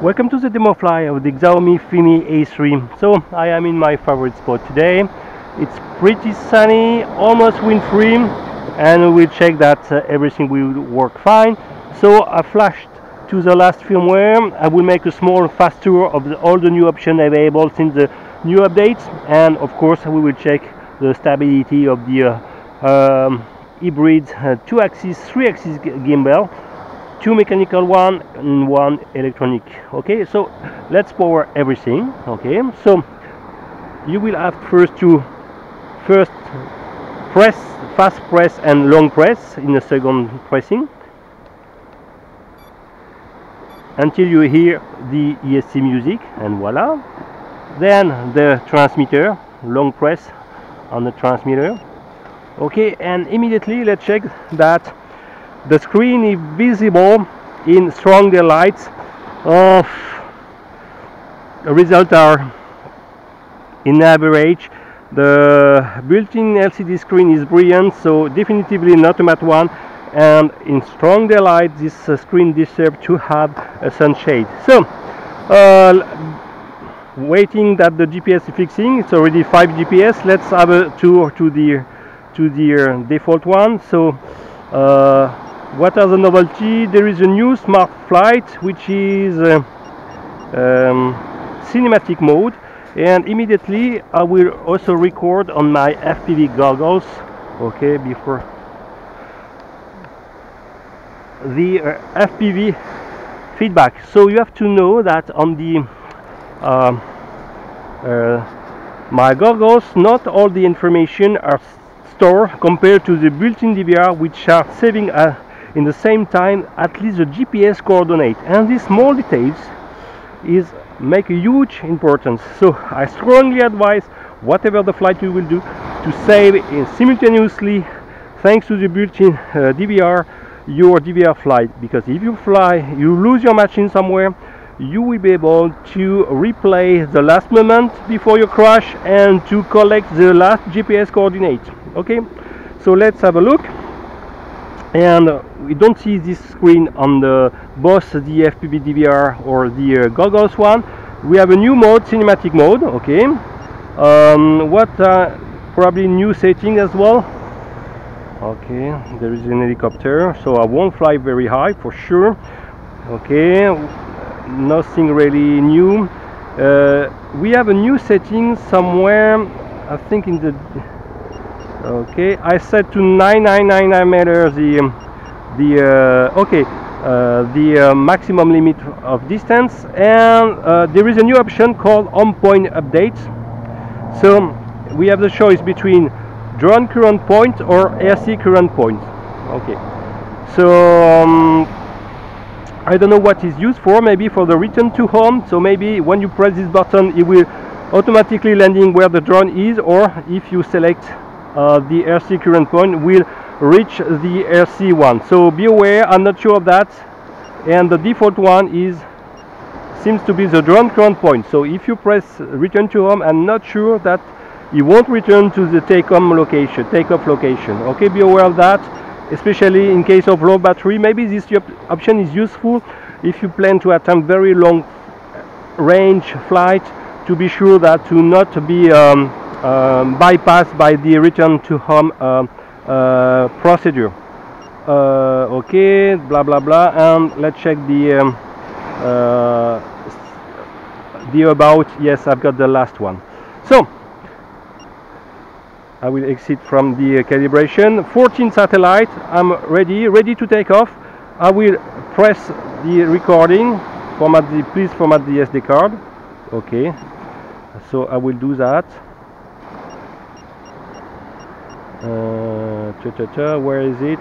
Welcome to the demo fly of the Xiaomi FIMI A3. So I am in my favorite spot today. It's pretty sunny, almost wind-free, and we'll check that everything will work fine. So I flashed to the last firmware. I will make a small fast tour of all the new options available since the new updates, and of course we will check the stability of the hybrid 2-axis, 3-axis gimbal. 2 mechanical one and 1 electronic. Okay, so let's power everything. Okay, so you will have to first press, fast press and long press in the second pressing until you hear the ESC music, and voila. Then the transmitter, long press on the transmitter. Okay, and immediately let's check that the screen is visible in strong daylight. The results are in average. The built-in LCD screen is brilliant, so definitively not a matte one, and in strong daylight this screen deserves to have a sunshade. So waiting that the GPS is fixing. It's already 5 GPS. Let's have a tour to the default one. So what are the novelty? There is a new smart flight, which is cinematic mode, and immediately I will also record on my FPV goggles. Okay, before the FPV feedback. So you have to know that on the my goggles, not all the information are stored compared to the built-in DVR, which are saving in the same time at least the GPS coordinate, and these small details make a huge importance. So I strongly advise, whatever the flight you will do, to save simultaneously, thanks to the built-in DVR, your DVR flight, because if you lose your machine somewhere, you will be able to replay the last moment before you crash and to collect the last GPS coordinate. Okay, so let's have a look. And we don't see this screen on both the FPV DVR or the goggles one. We have a new mode, cinematic mode. Okay, what probably new setting as well. Okay, there is an helicopter, so I won't fly very high for sure. Okay, nothing really new. We have a new setting somewhere, I think in the okay, I set to 9999 meters the maximum limit of distance, and there is a new option called on point update. So we have the choice between drone current point or RC current point. Okay, so I don't know what is used for. Maybe for the return to home. So maybe when you press this button, it will automatically landing where the drone is, or if you select the RC current point, will reach the RC one. So be aware, I'm not sure of that, and the default one seems to be the drone current point. So if you press return to home, I'm not sure that it won't return to the takeoff location. Okay, be aware of that, especially in case of low battery. Maybe this option is useful if you plan to attempt very long range flight, to be sure that to not be bypassed by the return to home procedure. Okay, blah blah blah, and let's check the about. Yes, I've got the last one. So I will exit from the calibration. 14 satellite. I'm ready to take off. I will press the recording. Please format the SD card. Okay, so I will do that. Where is it?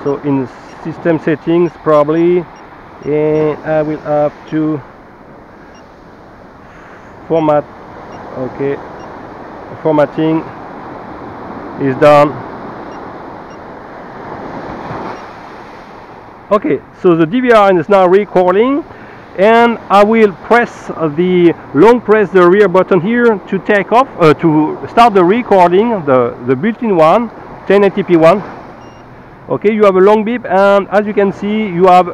So in system settings probably, and I will have to format. Okay, formatting is done. Okay, so the DVR is now recording, and I will press the rear button here to take off, to start the recording, the built-in one, 1080p one. Okay, you have a long beep, and as you can see, you have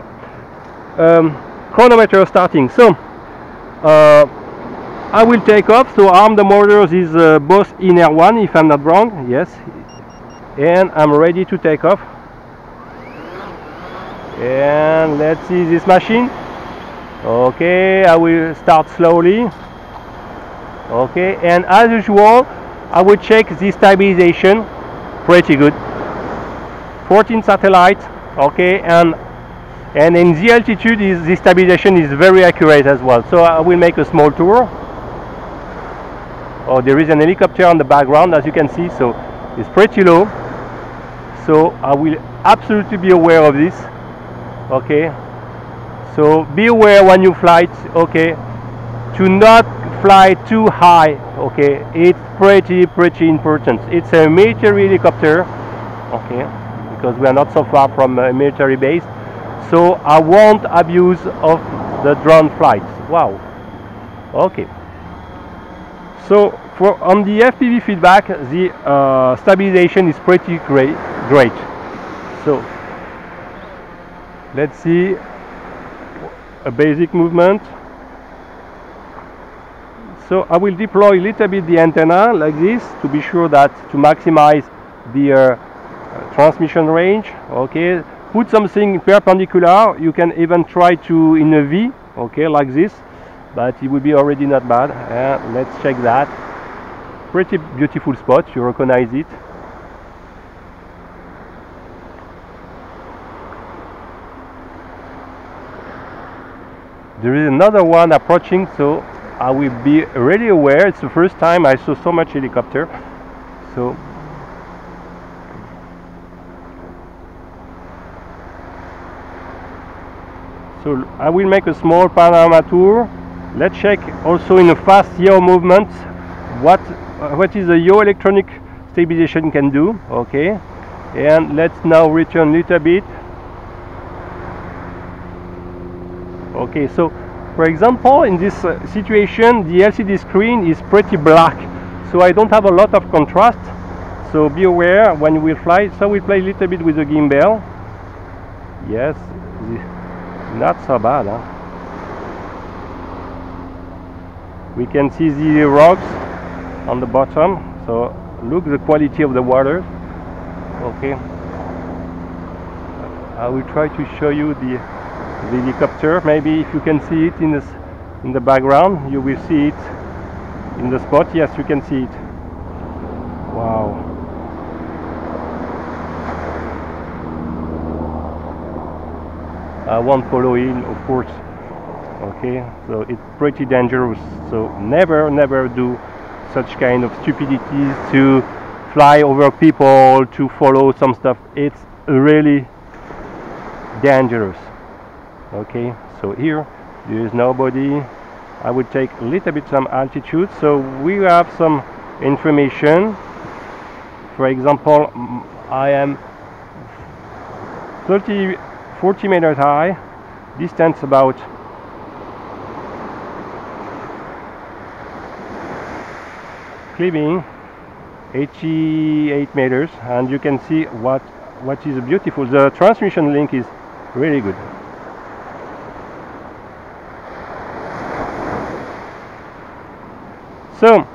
chronometer starting. So I will take off. So arm the motors is both in air 1, if I'm not wrong. Yes, and I'm ready to take off. And let's see this machine. Okay, I will start slowly. Okay, and as usual, I will check the stabilization. Pretty good. 14 satellites. Okay, and in the altitude, the stabilization is very accurate as well. So I will make a small tour. Oh, there is an helicopter on the background, as you can see. So it's pretty low. So I will absolutely be aware of this. Okay, so be aware when you fly, okay, to not fly too high. Okay, it's pretty important. It's a military helicopter, okay, because we are not so far from a military base, so I won't abuse of the drone flights. Wow. Okay, so on the FPV feedback, the stabilization is pretty great. So let's see a basic movement. So I will deploy a little bit the antenna like this to be sure that to maximize the transmission range. Okay, put something perpendicular. You can even try to in a V, okay, like this, but it will be already not bad. Let's check that. Pretty beautiful spot, you recognize it. There is another one approaching, so I will be really aware. It's the first time I saw so much helicopter. So I will make a small panorama tour. Let's check also in a fast yaw movement what is the yaw electronic stabilization can do. Okay, and let's now return a little bit. Okay, so for example, in this situation, the LCD screen is pretty black, so I don't have a lot of contrast. So be aware when you will fly. So we play a little bit with the gimbal. Yes, not so bad, huh? We can see the rocks on the bottom. So look the quality of the water. Okay, I will try to show you the helicopter. Maybe if you can see it in the background, you will see it in the spot. Yes, you can see it. Wow. I won't follow in, of course. Okay, so it's pretty dangerous, so never do such kind of stupidities to fly over people, to follow some stuff. It's really dangerous. Okay, so here there is nobody. I would take a little bit some altitude, so we have some information. For example, I am 40 meters high, distance about climbing 88 meters, and you can see what is beautiful. The transmission link is really good. So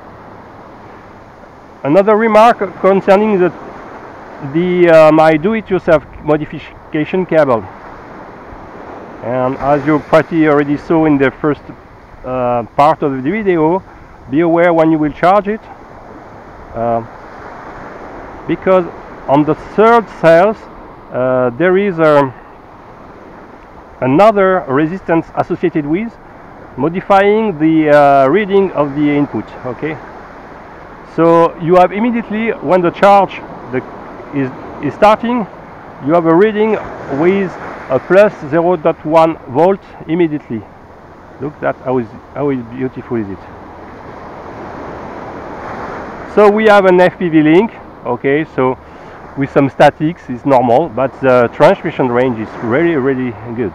another remark concerning my do-it-yourself modification cable, and as you probably already saw in the first part of the video, be aware when you will charge it, because on the third cells there is another resistance associated with modifying the reading of the input. Okay, so you have immediately, when the charge is starting, you have a reading with a plus 0.1 volt immediately. Look at how beautiful is it. So we have an FPV link. Okay, so with some statics is normal, but the transmission range is really good.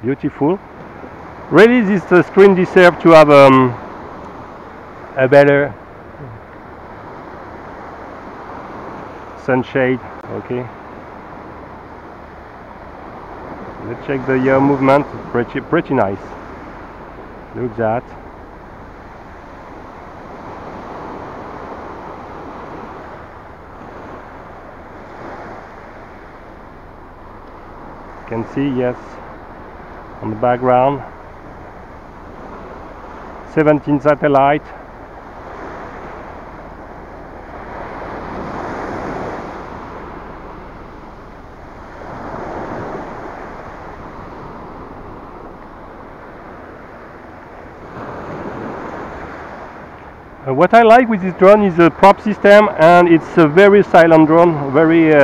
Beautiful. Really, this screen deserves to have a better sunshade. Okay, let's check the yaw movement. Pretty nice. Look at that. You can see, yes, on the background 17 satellite. What I like with this drone is the prop system, and it's a very silent drone. Very,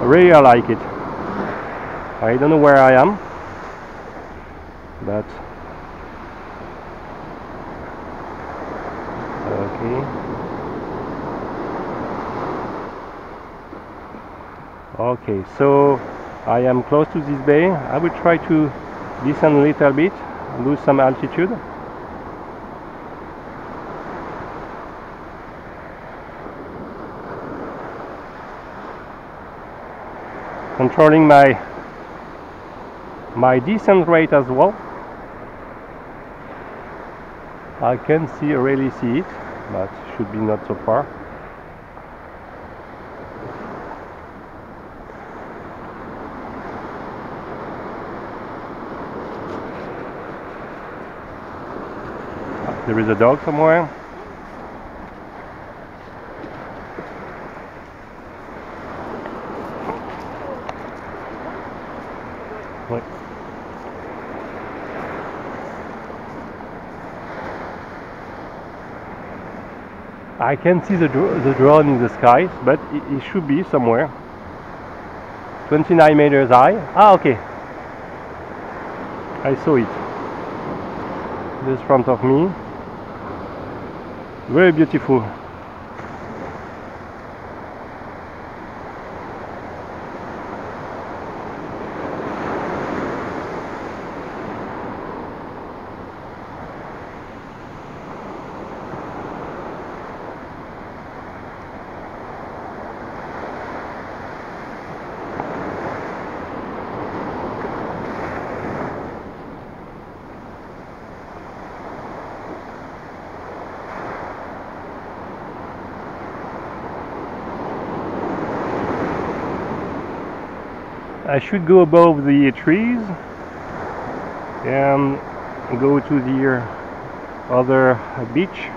really I like it. I don't know where I am, but okay. Okay, so I am close to this bay. I will try to descend a little bit, lose some altitude. Controlling my descent rate as well. I can really see it, but should be not so far. There is a dog somewhere. Wait. I can see the drone in the skies, but it should be somewhere. 29 meters high. Ah, okay. I saw it. Just in front of me. Very beautiful. I should go above the trees and go to the other beach.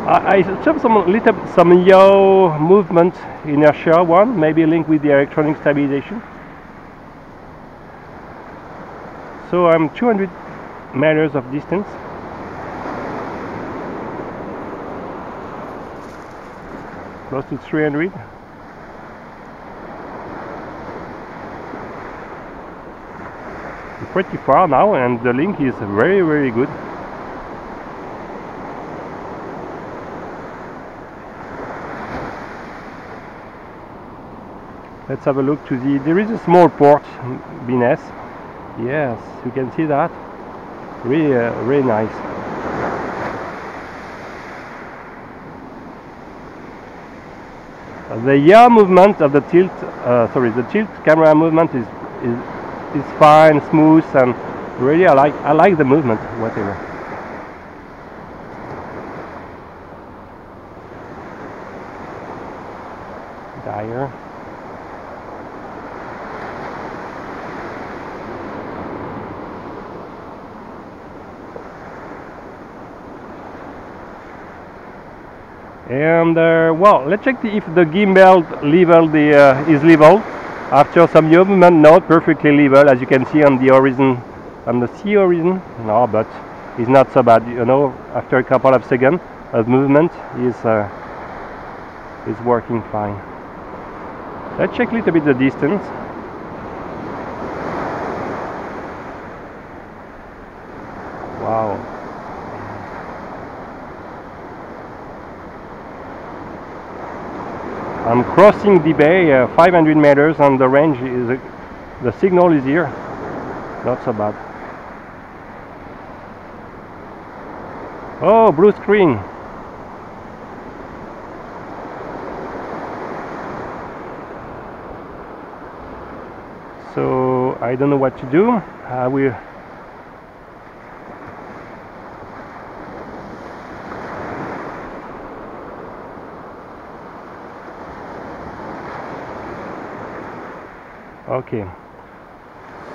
I observed some yaw movement, inertia one, maybe linked with the electronic stabilization. So I'm 200 meters of distance. Close to 300. Pretty far now, and the link is very, very good. Let's have a look to there is a small port, Bines. Yes, you can see that. Really, really nice. The yaw movement of the tilt, the tilt camera movement is fine, smooth, and really I like the movement, whatever. Dire. And well, let's check if the gimbal level is level. After some movement, not perfectly level, as you can see on the horizon, on the sea horizon. No, but it's not so bad. You know, after a couple of seconds of movement, is working fine. Let's check a little bit the distance. Wow. I'm crossing the bay, 500 meters, and the range is, the signal is here. Not so bad. Oh, blue screen. So I don't know what to do. I will. Okay.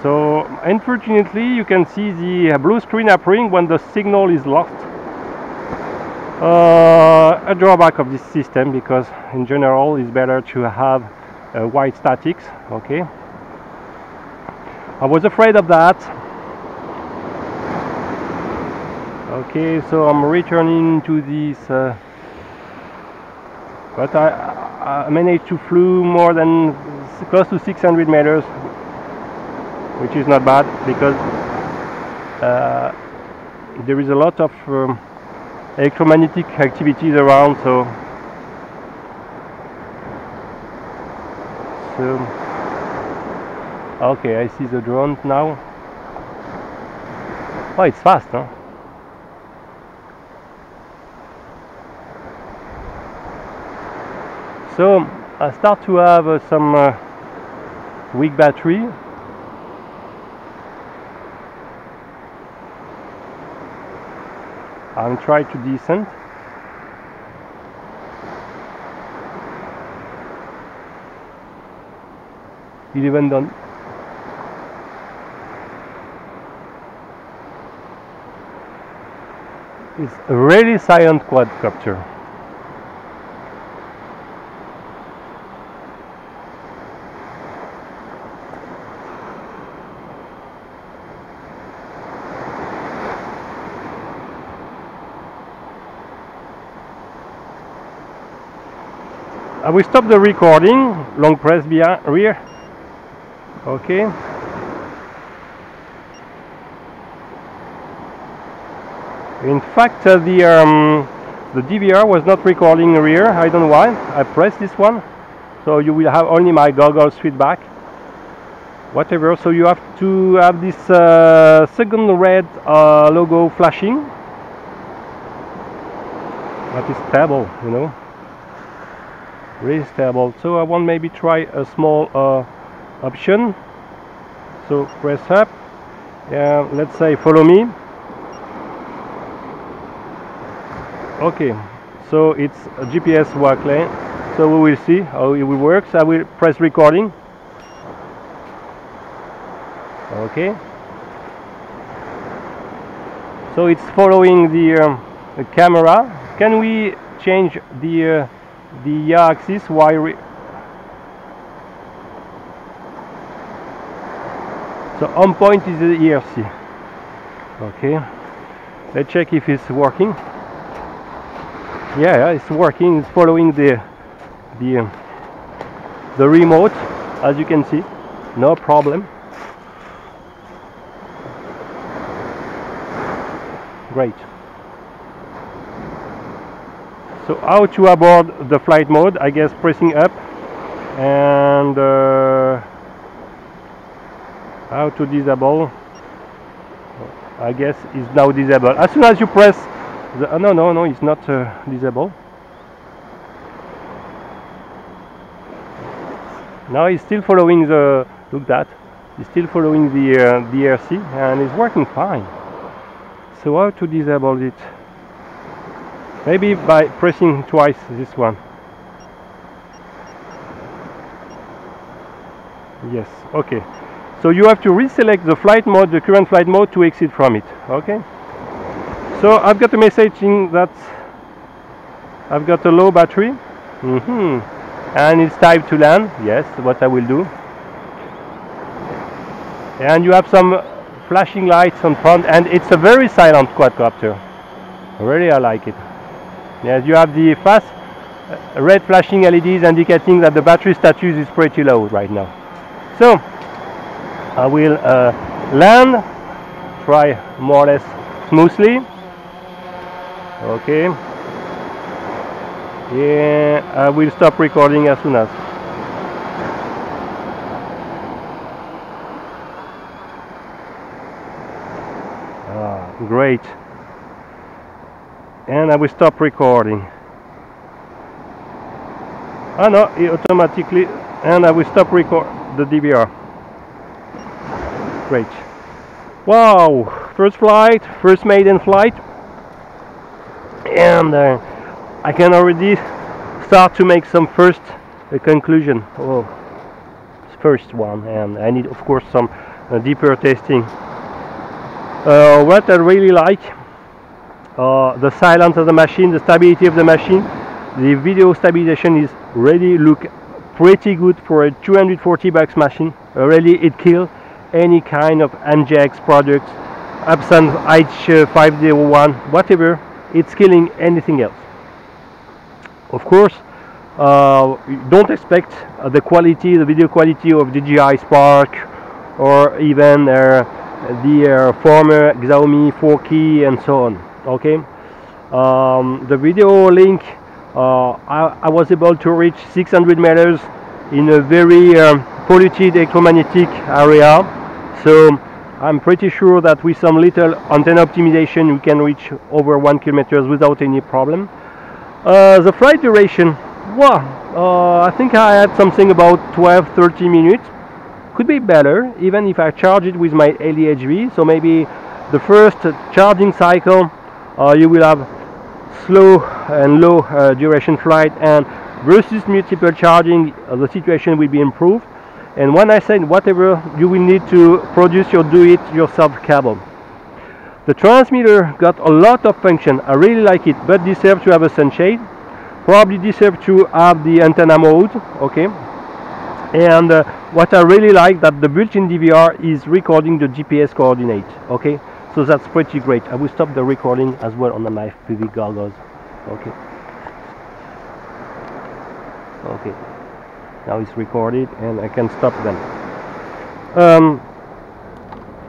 So unfortunately, you can see the blue screen appearing when the signal is lost. A drawback of this system, because in general it's better to have white statics. Okay. I was afraid of that. Okay, so I'm returning to this, but I managed to flew more than close to 600 meters, which is not bad, because there is a lot of electromagnetic activities around. So okay, I see the drone now. Oh, it's fast, huh? So I start to have some weak battery. I'm trying to descend. Even done. It's a really silent quadcopter. I will stop the recording. Long press behind rear. Okay. In fact, the DVR was not recording rear. I don't know why. I pressed this one, so you will have only my goggles feedback. Whatever. So you have to have this second red logo flashing. That is stable, you know. Really stable. So I want maybe try a small option. So press up. Yeah, let's say follow me. Okay, so it's a GPS walk lane. So we will see how it will work. So I will press recording. Okay. So it's following the camera. Can we change the axis while so on point is the ERC. Okay, let's check if it's working. Yeah, it's working. It's following the remote, as you can see. No problem. Great. So how to abort the flight mode? I guess pressing up, and how to disable? I guess is now disabled. As soon as you press the, no, it's not disabled. Now it's still following the, look that, it's still following the ERC, and it's working fine. So how to disable it? Maybe by pressing twice this one. Yes, okay. So you have to reselect the flight mode, the current flight mode, to exit from it. Okay. So I've got a message saying that I've got a low battery. And it's time to land. Yes, what I will do. And you have some flashing lights on front, and it's a very silent quadcopter. Really, I like it. Yes, you have the fast red flashing LEDs indicating that the battery status is pretty low right now. So I will land, try more or less smoothly. Okay. Yeah, I will stop recording as soon as. Great. And I will stop recording. Oh no, it automatically, and I will stop record the DVR. great. Wow, first flight, first maiden flight, and I can already start to make some first conclusion. Oh, first one, and I need of course some deeper testing. What I really like, the silence of the machine, the stability of the machine. The video stabilization is really look pretty good for a $240 machine. Really, it kills any kind of NGX products, Epson H501, whatever. It's killing anything else. Of course, don't expect the quality, the video quality of DJI Spark or even the former Xiaomi 4Key and so on. Okay, the video link, I was able to reach 600 meters in a very polluted electromagnetic area, so I'm pretty sure that with some little antenna optimization we can reach over 1 kilometer without any problem. The flight duration, well, I think I had something about 12-13 minutes. Could be better even if I charge it with my LEHV. So maybe the first charging cycle you will have slow and low duration flight, and versus multiple charging the situation will be improved. And when I said whatever, you will need to produce your do-it-yourself cable. The transmitter got a lot of function. I really like it, but deserve to have a sunshade. Probably deserve to have the antenna mode. Okay. And what I really like that the built-in DVR is recording the GPS coordinate. Okay. So that's pretty great. I will stop the recording as well on my FPV goggles. Okay. Okay. Now it's recorded and I can stop them.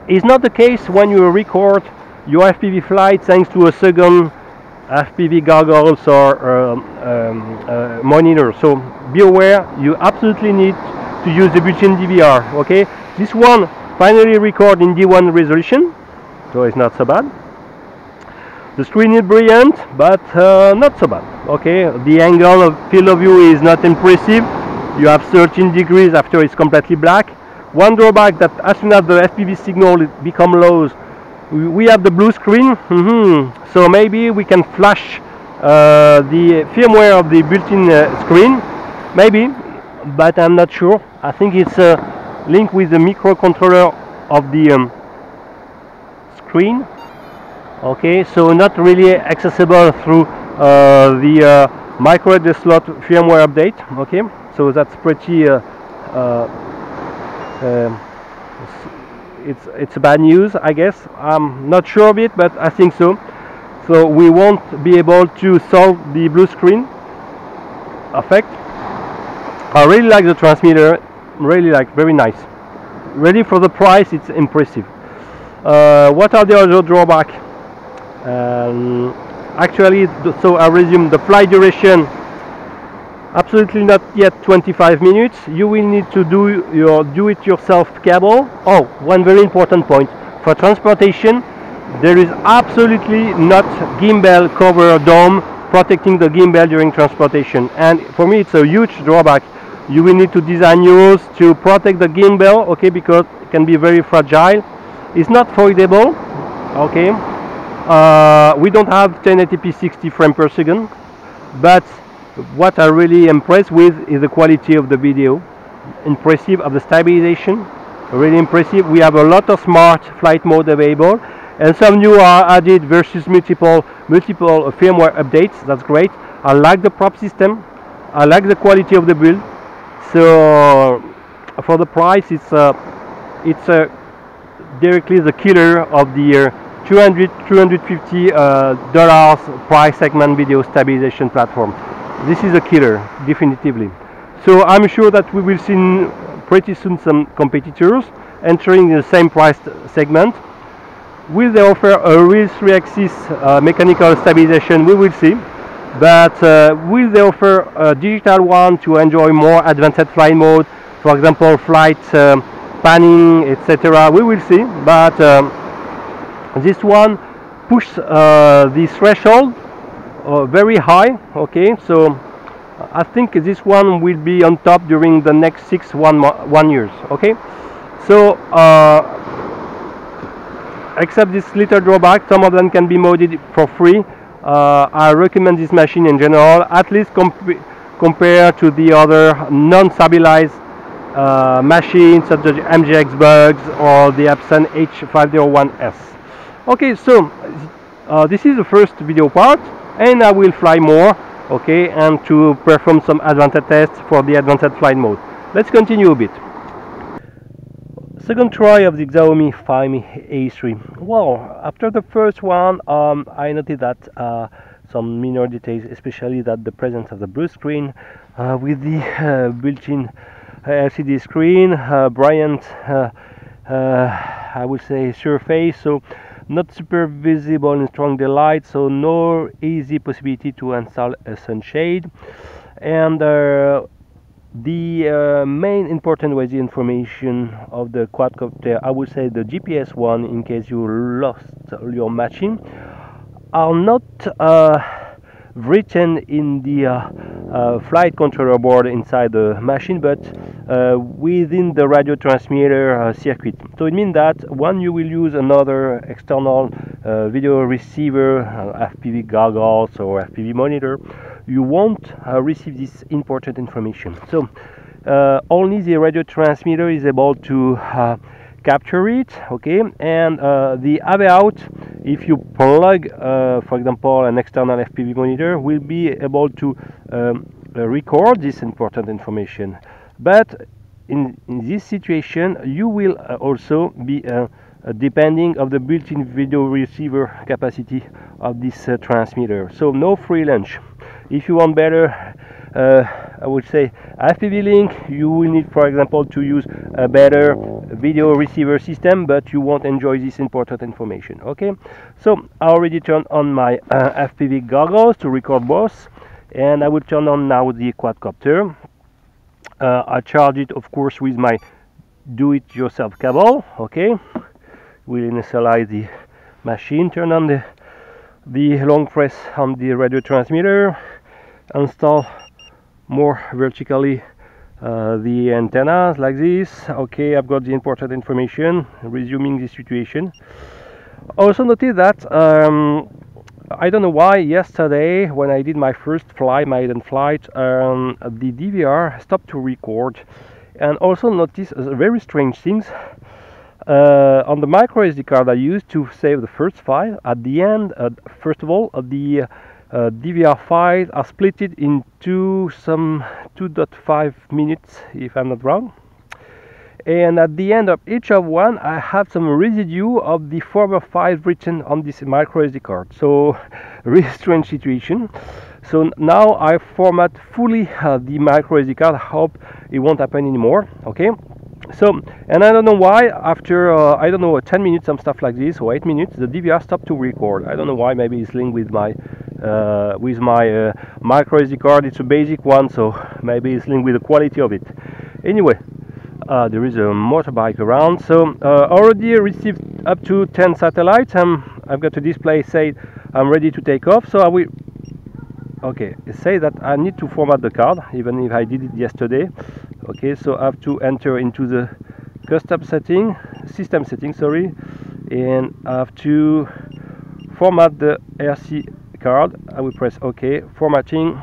It's not the case when you record your FPV flight thanks to a second FPV goggles or monitor. So be aware, you absolutely need to use the built-in DVR. Okay, this one finally record in D1 resolution, so it's not so bad. The screen is brilliant, but not so bad. Okay, the angle of field of view is not impressive. You have 13 degrees after it's completely black. One drawback that as soon as the FPV signal become low, we have the blue screen. So maybe we can flash the firmware of the built-in screen, maybe, but I'm not sure. I think it's linked with the microcontroller of the screen. Okay, so not really accessible through the micro SD slot firmware update. Okay, so that's pretty it's bad news, I guess. I'm not sure of it, but I think so. So we won't be able to solve the blue screen effect. I really like the transmitter, really like, very nice. Really, for the price, it's impressive. What are the other drawbacks? Actually, so I resume the flight duration. Absolutely not yet 25 minutes. You will need to do your do-it-yourself cable. Oh, one very important point. For transportation, there is absolutely not gimbal cover dome protecting the gimbal during transportation. And for me, it's a huge drawback. You will need to design yours to protect the gimbal, okay, because it can be very fragile. It's not foldable, okay. We don't have 1080p 60 frames per second, but what I'm really impressed with is the quality of the video. Impressive of the stabilization, really impressive. We have a lot of smart flight mode available, and some new are added versus multiple firmware updates. That's great. I like the prop system. I like the quality of the build. So for the price, it's directly the killer of the $250 price segment video stabilization platform. This is a killer, definitively. So I'm sure that we will see pretty soon some competitors entering the same price segment. Will they offer a real 3-axis mechanical stabilization? We will see. But will they offer a digital one to enjoy more advanced flight mode, for example flight panning, etc.? We will see. But this one pushes the threshold very high. Okay, so I think this one will be on top during the next 1 years. Okay, so except this little drawback, some of them can be modded for free. I recommend this machine in general, at least compared to the other non-stabilized machines such as MGX Bugs or the Epson H501S. Okay, so this is the first video part, and I will fly more, okay, and to perform some advanced tests for the advanced flight mode. Let's continue a bit. Second try of the Xiaomi FIMI A3. Well, after the first one, I noted that some minor details, especially that the presence of the blue screen with the built-in LCD screen, brilliant, I would say, surface, so not super visible in strong daylight, so no easy possibility to install a sunshade, and the main important was the information of the quadcopter, I would say the GPS one, in case you lost your matching, are not written in the flight controller board inside the machine, but within the radio transmitter circuit. So it means that when you will use another external video receiver, FPV goggles or FPV monitor, you won't receive this important information. So only the radio transmitter is able to capture it, okay, and the Abort, if you plug for example an external FPV monitor, will be able to record this important information. But in this situation you will also be depending of the built-in video receiver capacity of this transmitter, so no free lunch. If you want better I would say FPV link, you will need, for example, to use a better video receiver system, but you won't enjoy this important information. Okay, so I already turned on my FPV goggles to record both, and I will turn on now the quadcopter. I charge it, of course, with my do-it-yourself cable. Okay, we'll initialize the machine, turn on the long press on the radio transmitter, install more vertically the antennas like this. Okay, I've got the important information, resuming the situation. Also notice that I don't know why yesterday when I did my first flight, my maiden flight, the DVR stopped to record, and also notice very strange things. On the micro SD card I used to save the first file, at the end, first of all, the DVR files are split into some 2.5 minutes, if I'm not wrong, and at the end of each of one I have some residue of the former files written on this micro SD card. So really strange situation. So now I format fully the micro SD card. I hope it won't happen anymore. Okay, so, and I don't know why after I don't know 10 minutes, some stuff like this, or 8 minutes, the DVR stopped to record. I don't know why. Maybe it's linked with my micro SD card. It's a basic one, so maybe it's linked with the quality of it. Anyway, there is a motorbike around, so already received up to 10 satellites. I've got a display say I'm ready to take off, so I will. Okay, it says that I need to format the card, even if I did it yesterday. Okay, so I have to enter into the custom setting, system setting, sorry, and I have to format the RC card. I will press OK. Formatting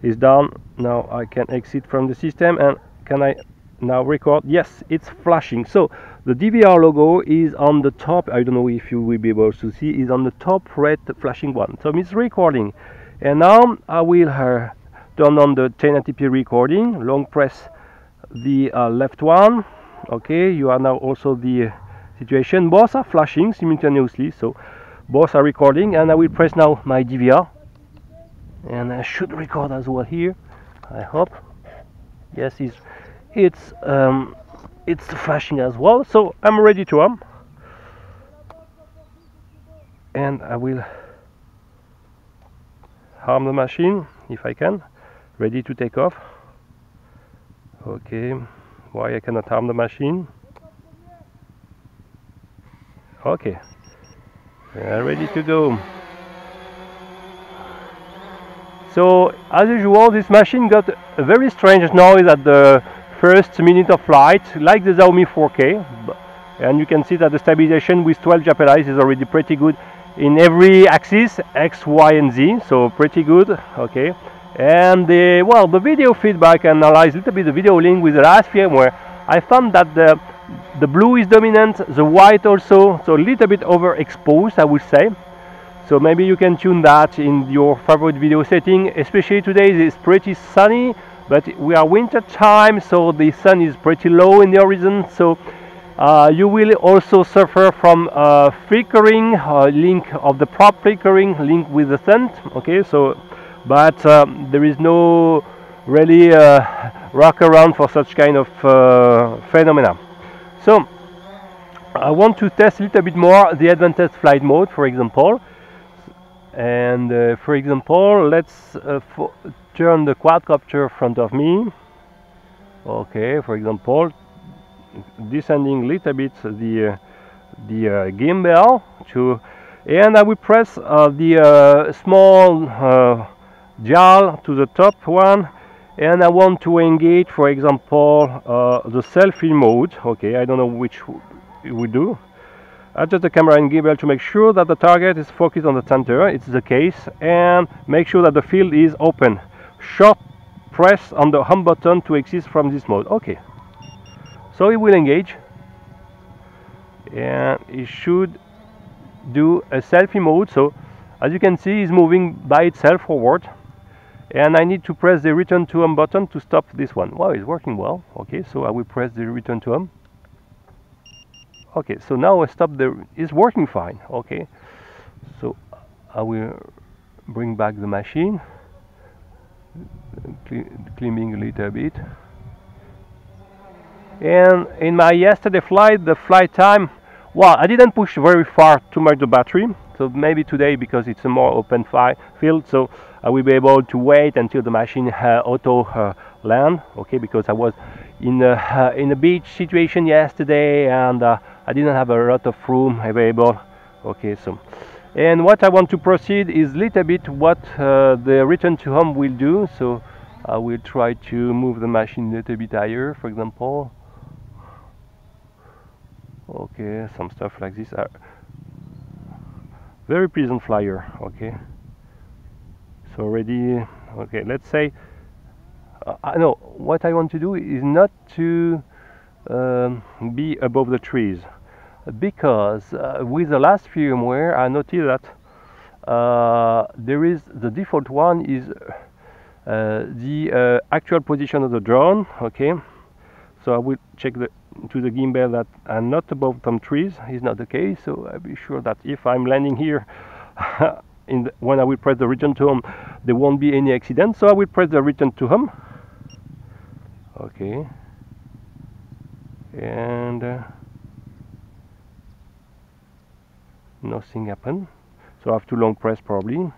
is done. Now I can exit from the system, and can I now record? Yes, it's flashing. So the DVR logo is on the top. I don't know if you will be able to see. Is on the top red flashing one. So it's recording, and now I will turn on the 1080p recording. Long press the left one. Okay, you are now also the situation. Both are flashing simultaneously, so both are recording, and I will press now my DVR, and I should record as well here. I hope. Yes, it's flashing as well. So I'm ready to arm, and I will arm the machine if I can. Ready to take off. Okay, why I cannot arm the machine? Okay, ready to go. So as usual, this machine got a very strange noise at the first minute of flight, like the Xiaomi 4K, and you can see that the stabilization with 12 JPLIs is already pretty good in every axis, X, Y, and Z, so pretty good. Okay, and the video feedback analyzed a little bit the video link with the last firmware. I found that the blue is dominant, the white also, so a little bit overexposed, I would say. So maybe you can tune that in your favorite video setting. Especially today it's pretty sunny, but we are winter time, so the sun is pretty low in the horizon. So you will also suffer from flickering link of the prop flickering link with the sun. Okay, so but there is no really workaround for such kind of phenomena. So I want to test a little bit more the advanced flight mode, for example. And for example, let's turn the quadcopter in front of me. Okay, for example, descending a little bit the gimbal to, and I will press the small dial to the top one, and I want to engage, for example, the selfie mode. Okay, I don't know which we do. Adjust the camera and gimbal to make sure that the target is focused on the center. It's the case, and make sure that the field is open. Short press on the home button to exit from this mode. Okay, so it will engage, and it should do a selfie mode. So as you can see, it's moving by itself forward, and I need to press the return to home button to stop this one. Wow, it's working well. Okay, so I will press the return to home. Okay, so now I stop it's working fine. Okay, so I will bring back the machine, cleaning a little bit. And in my yesterday flight, the flight time, well, I didn't push very far too much the battery, so maybe today, because it's a more open field, so I will be able to wait until the machine auto land. Okay, because I was in a beach situation yesterday, and I didn't have a lot of room available. Okay, so, and what I want to proceed is a little bit what the return to home will do. So I will try to move the machine a little bit higher, for example. Okay, some stuff like this. Very pleasant flyer. Okay, so already, okay, let's say no, what I want to do is not to be above the trees, because with the last firmware I noticed that there is the default one is the actual position of the drone. Okay, so I will check to the gimbal that I'm not above some trees. Is not the case, so I'll be sure that if I'm landing here when I will press the return to home, there won't be any accident. So I will press the return to home. Okay, and nothing happened, so I have to long press probably.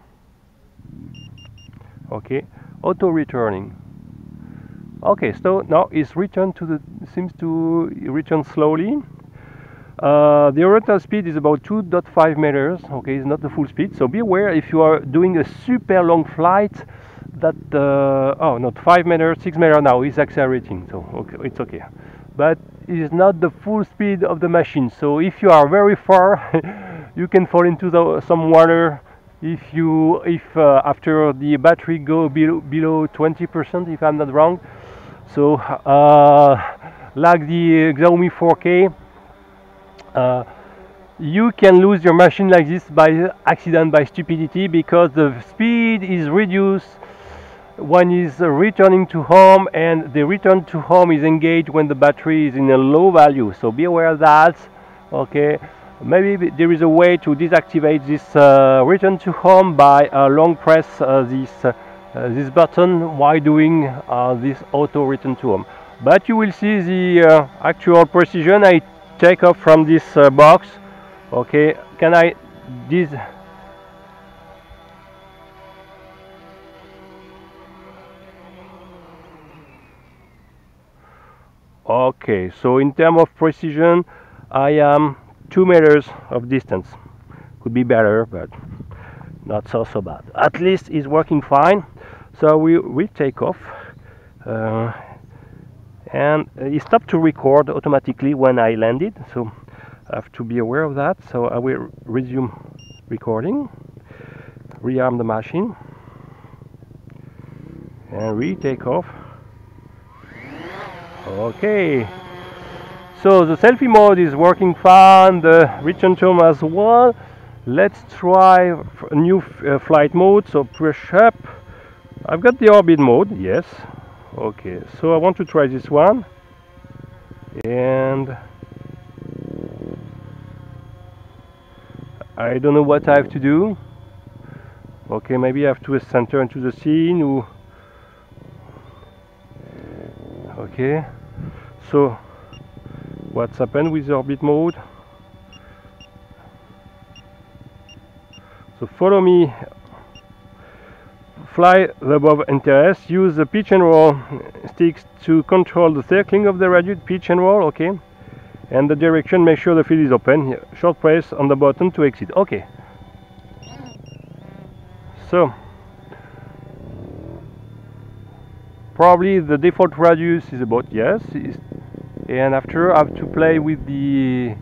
Okay, auto returning. Okay, so now it's returned to the, seems to return slowly. The oriental speed is about 2.5 meters. Okay, it's not the full speed, so be aware if you are doing a super long flight that oh, not 5 meters, 6 meters now is accelerating, so okay, it's okay, but it is not the full speed of the machine. So if you are very far you can fall into some water if after the battery go below 20%, if I'm not wrong. So like the Xiaomi 4K, you can lose your machine like this by accident, by stupidity, because the speed is reduced when is returning to home, and the return to home is engaged when the battery is in a low value. So be aware of that. Okay, maybe there is a way to deactivate this return to home by long press this button while doing this auto return to home. But you will see the actual precision I take off from this box. Okay, can I okay, so in terms of precision, I am 2 meters of distance. Could be better, but not so bad. At least it's working fine. So we take off, and it stopped to record automatically when I landed. So I have to be aware of that. So I will resume recording, rearm the machine, and retake off. Okay, so the selfie mode is working fine, the return tone as well. Let's try a new flight mode. So push up. I've got the orbit mode, yes. Okay, so I want to try this one, and I don't know what I have to do. Okay, maybe I have to center into the scene. Okay, so what's happened with the orbit mode? So follow me, fly above interest, use the pitch and roll sticks to control the circling of the radius, pitch and roll, okay, and the direction, make sure the field is open, short press on the button to exit, okay. So probably the default radius is about, yes, and after I have to play with the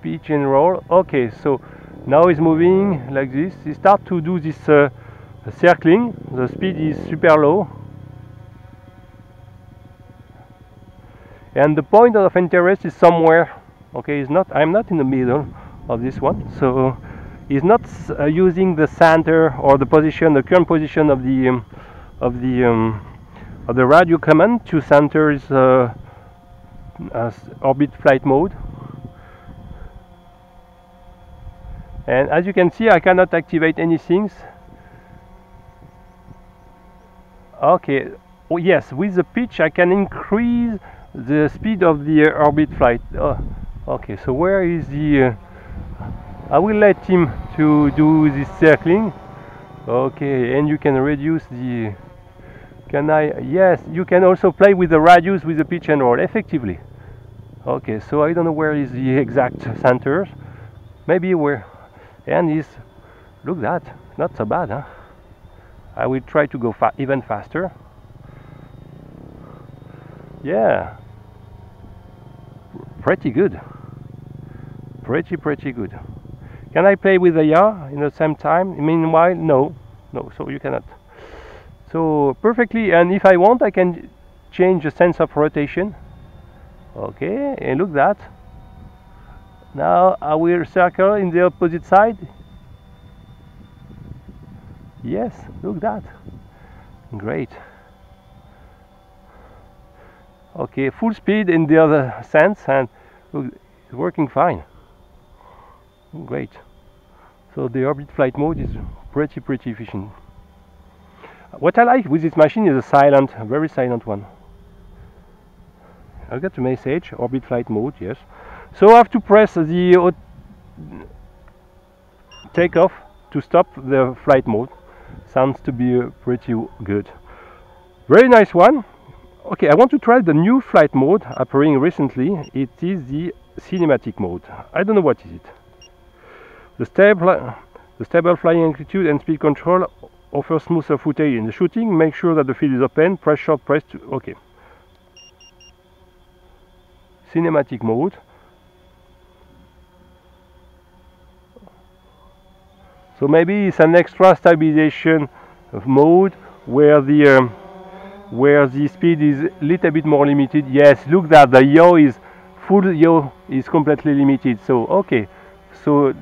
pitch and roll. Okay, so now it's moving like this. It starts to do this circling. The speed is super low, and the point of interest is somewhere. Okay, it's not. I'm not in the middle of this one, so it's not using the center or the position, the current position of the radio command to center is orbit flight mode. And as you can see, I cannot activate anything. Okay, oh yes, with the pitch I can increase the speed of the orbit flight. Oh, okay, so where is the I will let him to do this circling. Okay, and you can reduce the, can I, yes, you can also play with the radius with the pitch and roll effectively. Okay, so I don't know where is the exact centers, maybe where, and is, look that, not so bad, huh? I will try to go even faster. Yeah, pretty good, pretty good. Can I play with the yaw in the same time? Meanwhile, no, so you cannot. So perfectly, and if I want, I can change the sense of rotation. Okay, and look that. Now I will circle in the opposite side. Yes, look that. Great. Okay, full speed in the other sense, and look, it's working fine. Great. So the orbit flight mode is pretty efficient. What I like with this machine is a silent, very silent one. I got the message, orbit flight mode, yes. So I have to press the takeoff to stop the flight mode. Sounds to be pretty good. Very nice one. Okay, I want to try the new flight mode appearing recently. It is the cinematic mode. I don't know what is it. The stable flying altitude and speed control offers smoother footage in the shooting. Make sure that the field is open. Press short press to, okay. Cinematic mode. So maybe it's an extra stabilization of mode where the speed is a little bit more limited. Yes, look that the yaw is full yaw is completely limited. So okay, so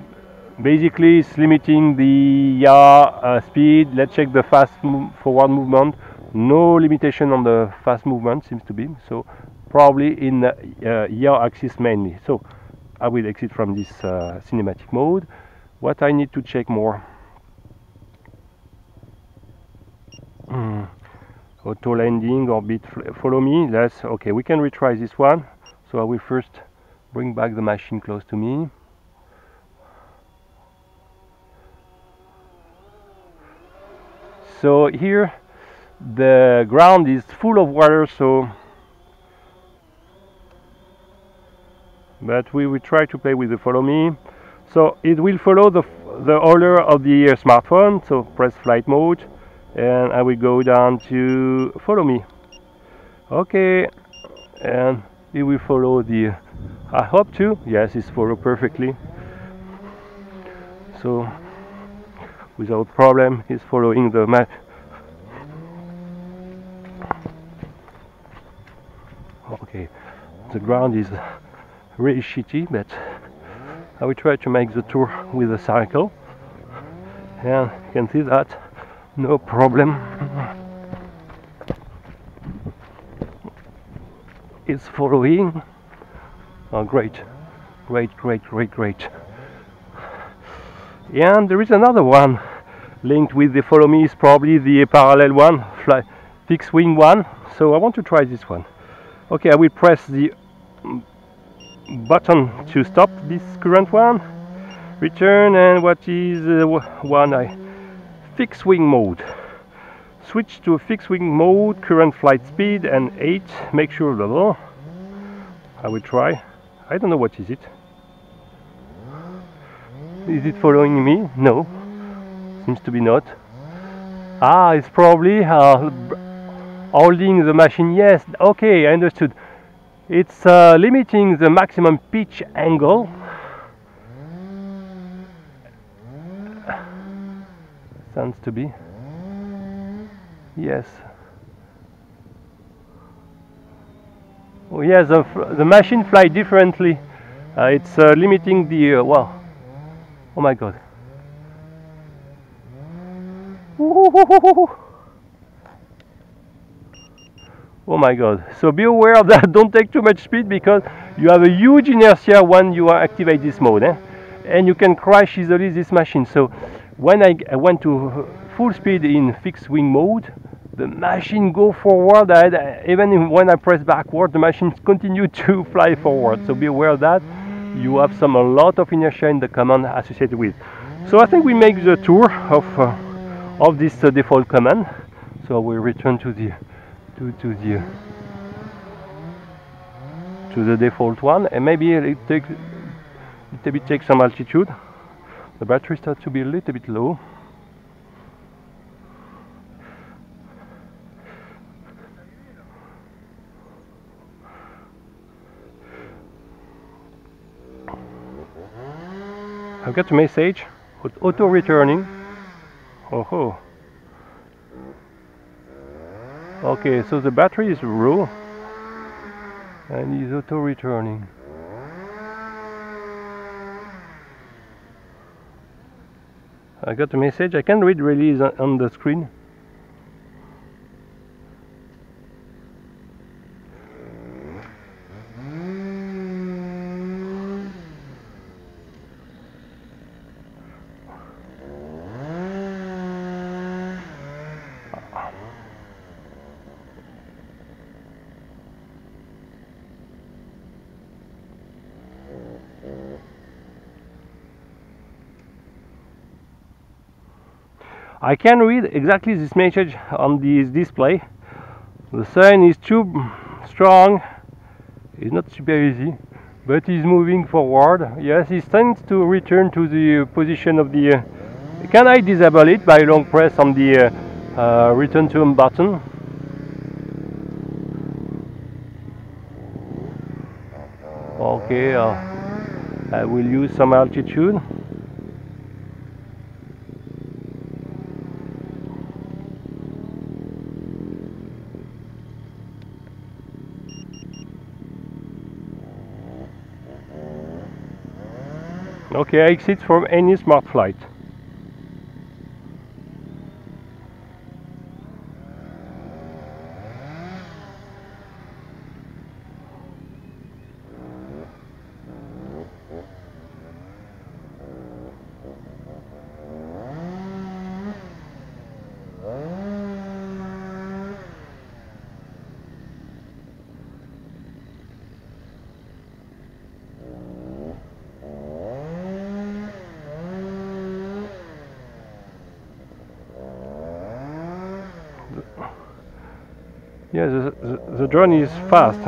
basically it's limiting the yaw speed. Let's check the fast forward movement. No limitation on the fast movement seems to be. So probably in the yaw axis mainly. So I will exit from this cinematic mode. What I need to check more? Auto landing, orbit, follow me. That's okay. We can retry this one. So I will first bring back the machine close to me. So here the ground is full of water, so but we will try to play with the follow me. So it will follow the order of the smartphone. So press flight mode, and I will go down to follow me. Okay, and It will follow the, I hope to, yes, it's follow perfectly. So without problem, it's following the map. Okay, the ground is really shitty, but I will try to make the tour with a cycle, and you can see that no problem. It's following. Oh, great, great, great, great, great. And there is another one linked with the follow me, is probably the parallel one, fixed wing one. So I want to try this one. Okay, I will press the button to stop this current one, return, and what is one I fixed wing mode. Switch to a fixed wing mode, current flight speed and 8, make sure level. I will try. I don't know what is it. Is it following me? No, seems to be not. Ah, it's probably holding the machine. Yes, okay, I understood. It's limiting the maximum pitch angle. Sounds to be. Yes. Oh, yes, the machine fly differently. It's limiting the well. Oh my God. Oh my God. So be aware of that. Don't take too much speed because you have a huge inertia when you activate this mode. And you can crash easily this machine. So when I went to full speed in fixed wing mode, the machine go forward. Even when I press backward, the machine continued to fly forward. So be aware of that. You have a lot of inertia in the command associated with. So I think we make the tour of this default command. So we return to the default one, and maybe it takes some altitude. The battery starts to be a little bit low. I've got a message, auto returning. Oh. Okay, so the battery is low and is auto returning. I got a message. I can read release on the screen. I can read exactly this message on this display. The sign is too strong. It's not super easy, but he's moving forward. Yes, he tends to return to the position of the. Can I disable it by long press on the return to home button? Okay, I will use some altitude. Okay, I exit from any smart flight. Yeah, the drone is fast.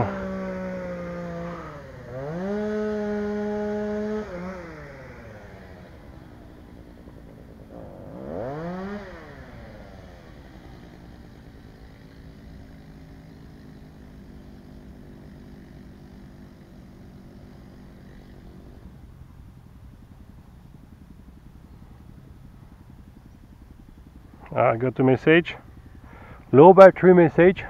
I got a message, low battery message,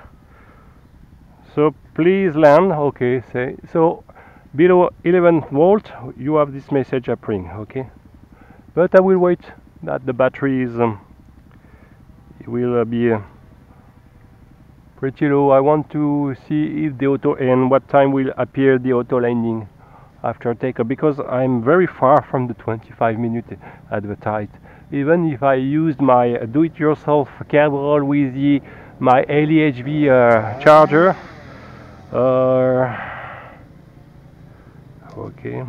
so please land. Okay, say so below 11 volt you have this message appearing. Okay, but I will wait that the battery is it will be pretty low. I want to see if the auto and what time will appear the auto landing after takeoff, because I'm very far from the 25-minute advertised. Even if I used my do-it-yourself cable with my LEHV charger, okay.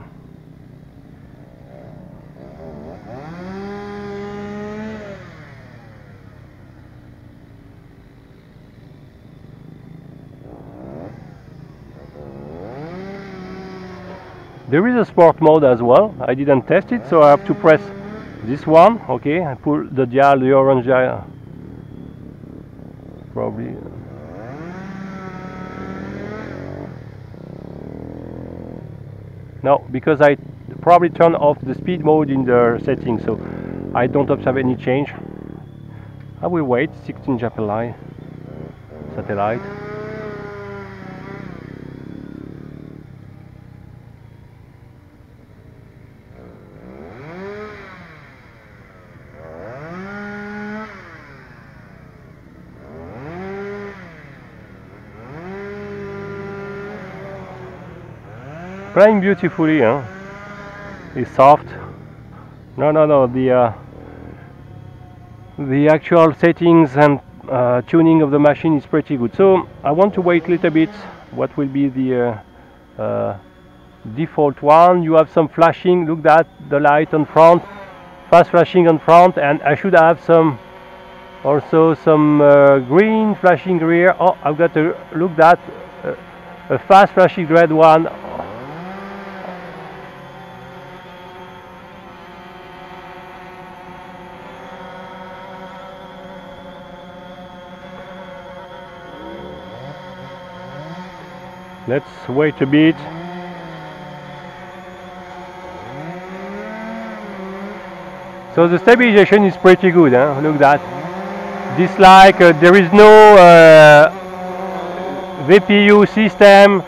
There is a sport mode as well. I didn't test it, so I have to press this one. Okay, I pull the dial, the orange dial. Probably. No, because I probably turn off the speed mode in the settings, so I don't observe any change. I will wait. 16 satellite. Flying beautifully, huh? It's soft. No. The actual settings and tuning of the machine is pretty good. So I want to wait a little bit. What will be the default one? You have some flashing. Look at the light on front, fast flashing on front, and I should have also some green flashing rear. Oh, I've got to look at a fast flashing red one. Let's wait a bit. So the stabilization is pretty good, huh? Look at that. This there is no VPU system,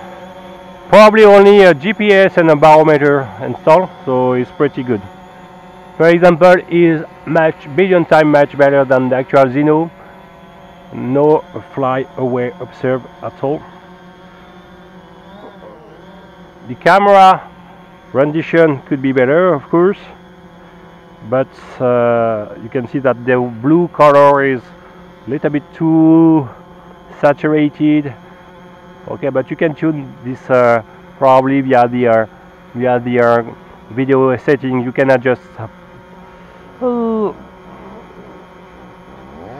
probably only a GPS and a barometer installed, so it's pretty good. For example, is billion times much better than the actual Zeno. No fly away observed at all. The camera rendition could be better, of course, but you can see that the blue color is a little bit too saturated. Okay, but you can tune this probably via the video setting. You can adjust. You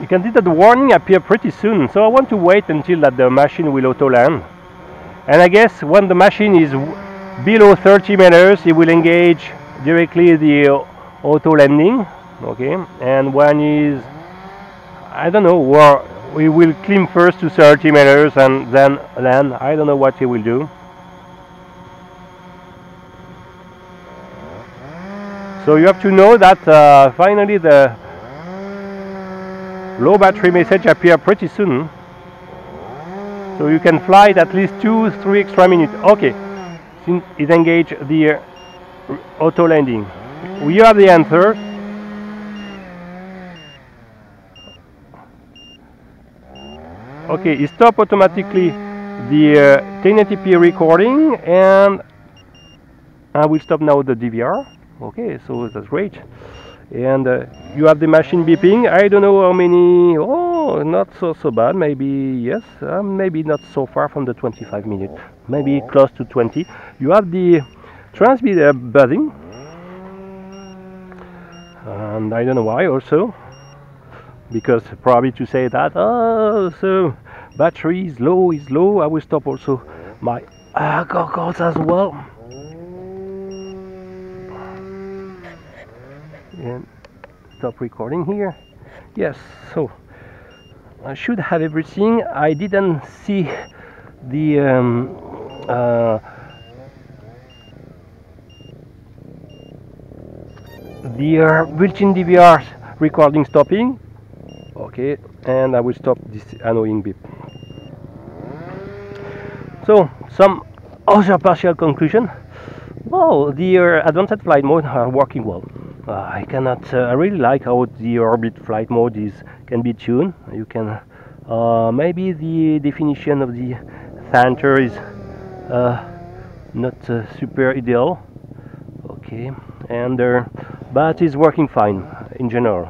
can see that the warning appear pretty soon, so I want to wait until that the machine will auto land. And I guess when the machine is below 30 meters, it will engage directly the auto landing. Okay, and when is, I don't know, where we will climb first to 30 meters and then land. I don't know what he will do. So you have to know that finally the low battery message appear pretty soon. So you can fly it at least 2-3 extra minutes. Okay, since it engaged the auto landing. We have the answer. Okay, it stopped automatically the 1080p recording, and I will stop now the DVR. Okay, so that's great. And you have the machine beeping. I don't know how many. Oh, not so bad. Maybe yes. Maybe not so far from the 25 minutes. Maybe close to 20. You have the transmitter buzzing, and I don't know why. Also, because probably to say that so battery is low. I will stop also my goggles as well. And stop recording here. Yes, so I should have everything. I didn't see the built-in DVR recording stopping. Okay, and I will stop this annoying beep. So, some other partial conclusion. Well, the advanced flight mode are working well. I really like how the orbit flight mode can be tuned. You can maybe the definition of the center is not super ideal. Okay, and but it's working fine in general.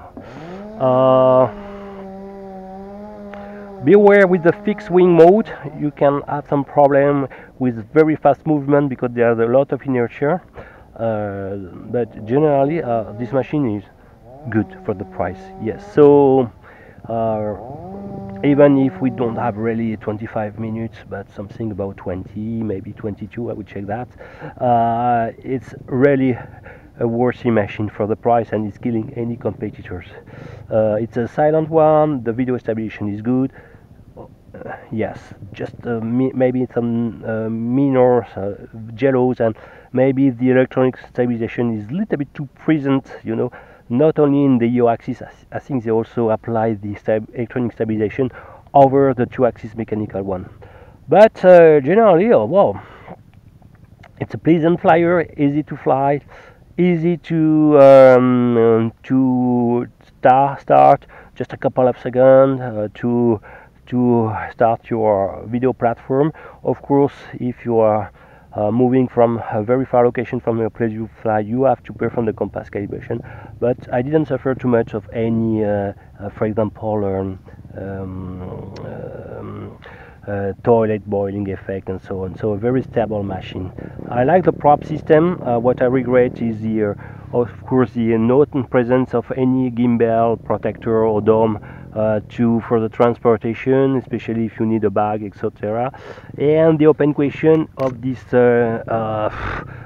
Beware with the fixed wing mode, you can have some problem with very fast movement because there's a lot of inertia. But generally, this machine is good for the price. Yes, so even if we don't have really 25 minutes, but something about 20, maybe 22, I would check that. It's really a worthy machine for the price and it's killing any competitors. It's a silent one, the video stabilization is good. Yes, just maybe some minor jellos, and maybe the electronic stabilization is a little bit too present, you know, not only in the yaw axis. I think they also apply the electronic stabilization over the two axis mechanical one. But generally, well, it's a pleasant flyer, easy to fly, easy to start, just a couple of seconds to start your video platform. Of course, if you are moving from a very far location from your place you fly, you have to perform the compass calibration. But I didn't suffer too much of any, for example, toilet boiling effect and so on. So a very stable machine. I like the prop system. What I regret is the of course the non-presence of any gimbal protector or dome for the transportation, especially if you need a bag, etc. And the open question of this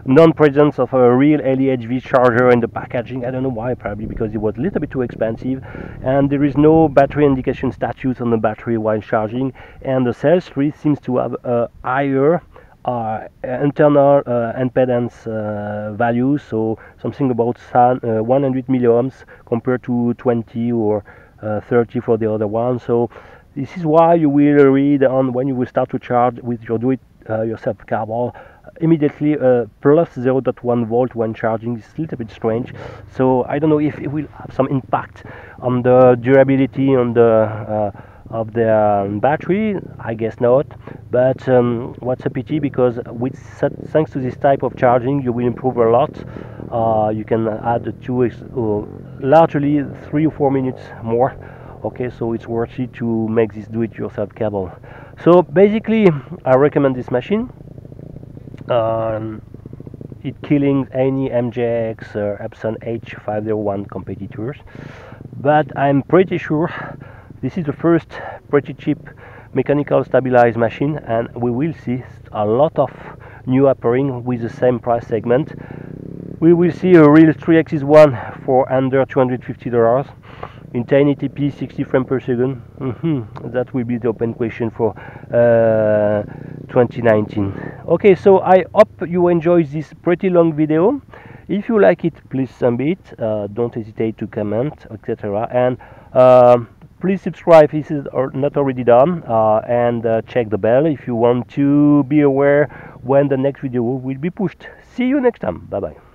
non-presence of a real LEHV charger in the packaging. I don't know why, probably because it was a little bit too expensive, and there is no battery indication status on the battery while charging, and the Cell 3 seems to have a higher internal impedance value, so something about 100 milliohms compared to 20 or 30 for the other one. So this is why you will read on when you will start to charge with your do-it-yourself cable immediately plus 0.1 volt when charging. Is a little bit strange, so I don't know if it will have some impact on the durability on the of the battery. I guess not, but what's a pity, because with thanks to this type of charging you will improve a lot. You can add largely 3 or 4 minutes more. Okay, so it's worth it to make this do-it-yourself cable. So basically I recommend this machine. It killing any MJX or Epson H501 competitors, but I'm pretty sure this is the first pretty cheap mechanical stabilized machine, and we will see a lot of new appearing with the same price segment. We will see a real 3-axis one for under $250 in 1080p 60 frames per second. That will be the open question for 2019. Okay, so I hope you enjoyed this pretty long video. If you like it, please submit, don't hesitate to comment, etc. And please subscribe if it is not already done, and check the bell if you want to be aware when the next video will be pushed. See you next time. Bye bye.